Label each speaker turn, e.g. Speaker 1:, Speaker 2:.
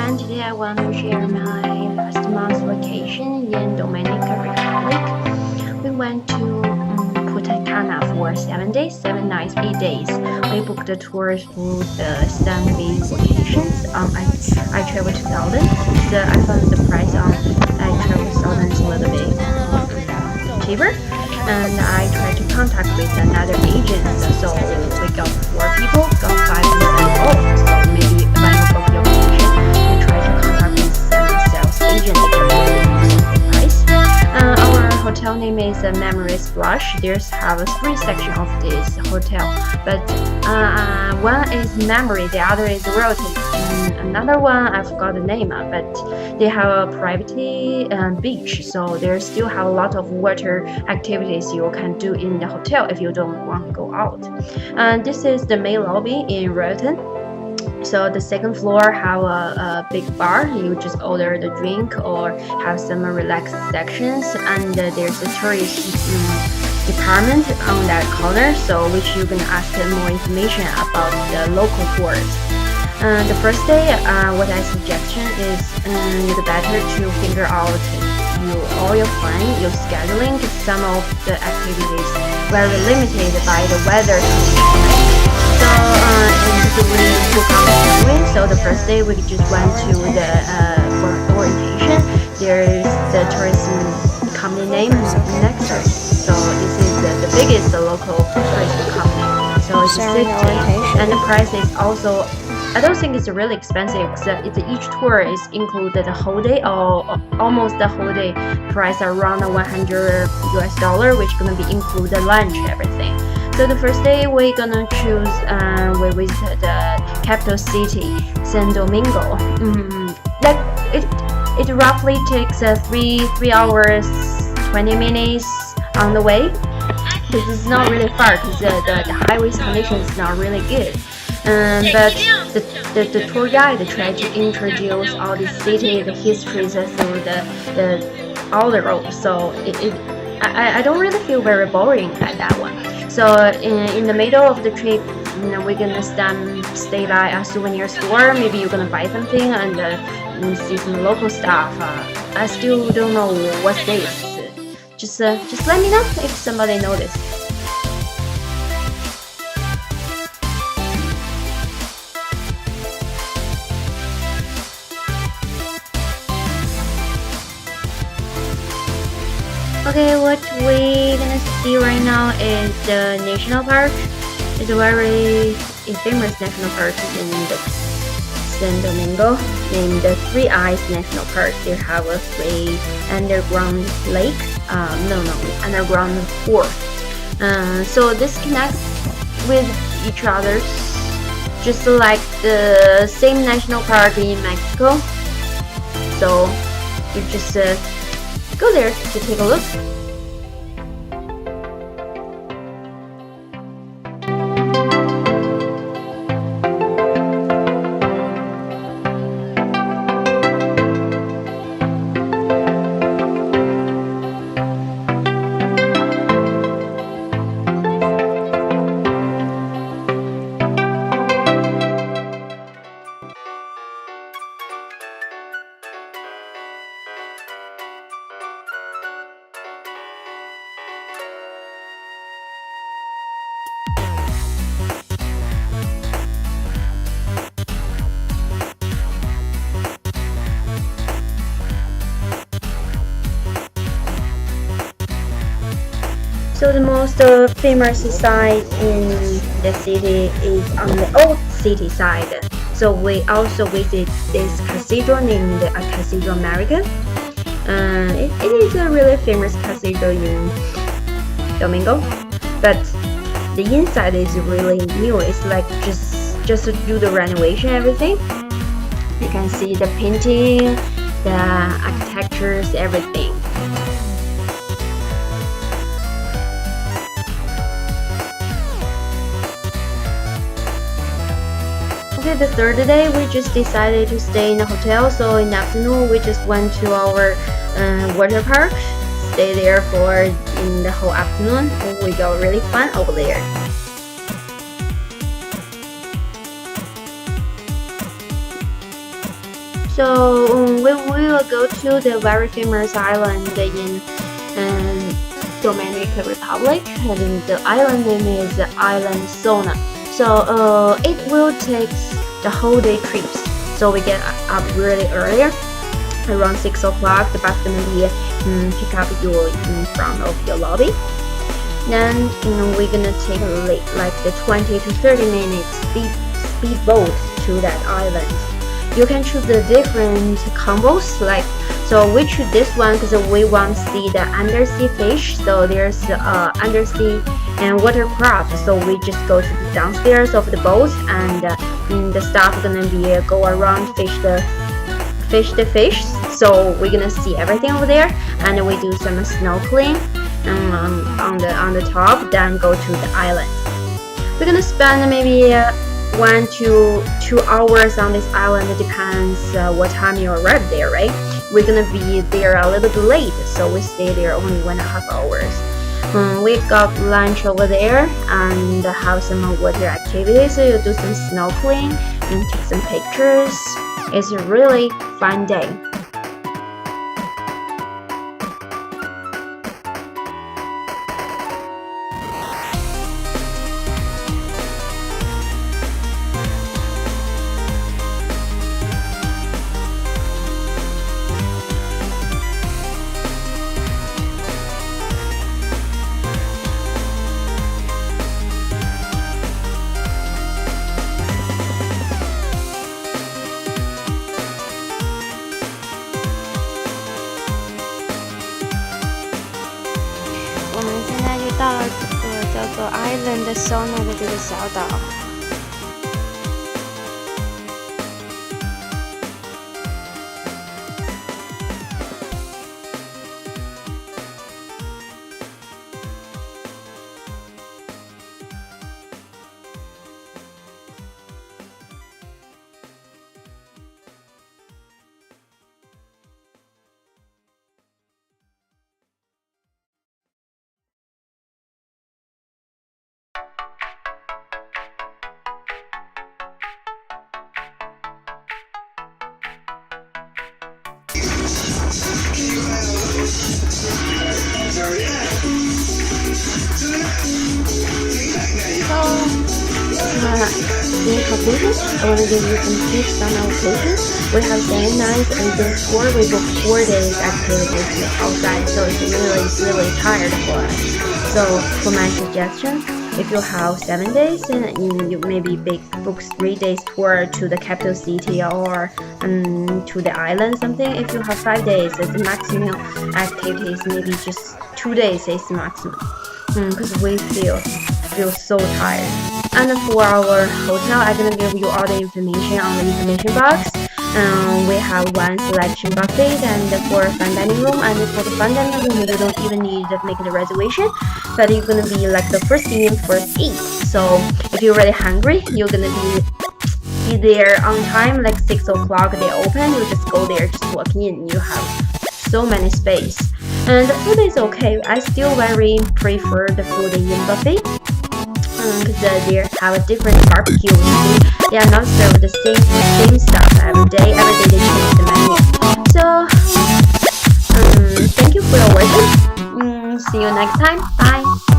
Speaker 1: everyone, today I want to share my last month's vacation in Dominic Republic. We went to Cana for 7 days, 7 nights, 8 days. We booked the tours through the sunwing vacations. I traveled to Southern. I found the price on I traveled Southern is a little bit cheaper. And I tried to contact with another agent, so we got 4 people, got 5% off. So maybe when you book your vacation, you try to contact with sales agent, they can really reduce the price. Our hotel name is Memory Splash. There's have 3 sections of this hotel, but one is memory, the other is royalty. Another one I forgot the name, but they have a private beach, so they still have a lot of water activities you can do in the hotel if you don't want to go out. This is the main lobby in Royalton. So the second floor have a big bar. You just order the drink or have some relaxed sections, and there's a tourist department on that corner, so which you can ask more information about the local tours. The first day, what I suggestion is the better to figure out all your plan, your scheduling. Some of the activities very limited by the weather conditions. So the first day we just went to the for orientation. There's the tourism company name NEXUS. So this is the biggest local tourism company. So it's a city, and the price is also. I don't think it's really expensive because each tour is included the whole day or almost the whole day. Price around $100, which gonna be included lunch, everything. So the first day we're gonna choose we visit the capital city, Santo Domingo. Like it roughly takes 3 hours 20 minutes on the way. This is not really far because the highways condition is not really good. But the tour guide tried to introduce all the city, the histories through all the roads. So I don't really feel very boring at that one. So in the middle of the trip, we're gonna stay by a souvenir store. Maybe you're gonna buy something and see some local stuff. I still don't know what's this. Just let me know if somebody knows this. Okay, what we're gonna see right now is the national park. It's a very famous national park in the San Domingo, named the Three Eyes National Park. They have a 3 underground lake. Underground port. So this connects with each other, just like the same national park in Mexico. So you just go there to take a look. So the most famous side in the city is on the old city side. So we also visit this cathedral named Cathedral America. It is a really famous cathedral in Domingo, but the inside is really new. It's like just to do the renovation, everything. You can see the painting, the architectures, everything. Okay, the third day we just decided to stay in a hotel. So in the afternoon we just went to our water park, stay there in the whole afternoon. We got really fun over there. So we will go to the very famous island in Dominican Republic, and the island name is Island Sauna. So it will take the whole day trips. So we get up really earlier, around 6 o'clock. The bus gonna be pick up you in front of your lobby. Then we're gonna take like the 20 to 30 minutes speedboat to that island. You can choose the different combos, like, so we choose this one because we want to see the undersea fish. So there's undersea and watercraft. So we just go to the downstairs of the boat, and the staff gonna be go around fish the fish. So we're gonna see everything over there, and we do some snorkeling on the top, then go to the island. We're gonna spend maybe 1 to 2 hours on this island. It depends what time you arrive there, right? We're gonna be there a little bit late, so we stay there only 1.5 hours. We got lunch over there and have some water activities. So you do some snorkeling and take some pictures. It's a really fun day.我们现在就到了这个叫做 Island Sauna 的这个小岛。In conclusion, I want to give you some tips on our places. We have very nice agent tour. We book 4 days activities outside, so it's really tired for us. So for my suggestion, if you have 7 days, then you maybe book 3 days tour to the capital city or to the island something. If you have 5 days, it's the maximum activities. Maybe just 2 days is maximum. Because we feel so tired. And for our hotel, I'm gonna give you all the information on the information box. We have one selection buffet and for fun dining room, and for the fun dining room you don't even need to make the reservation, but you're gonna be like the first in first eat. So if you're really hungry, you're gonna be there on time, like 6 o'clock they open. You just go there, just walk in. You have so many space, and the food is okay. I still very prefer the food in buffet. Because they have a different barbecue. They are not served the same stuff every day. Every day they change the menu. So thank you for your watching. See you next time. Bye.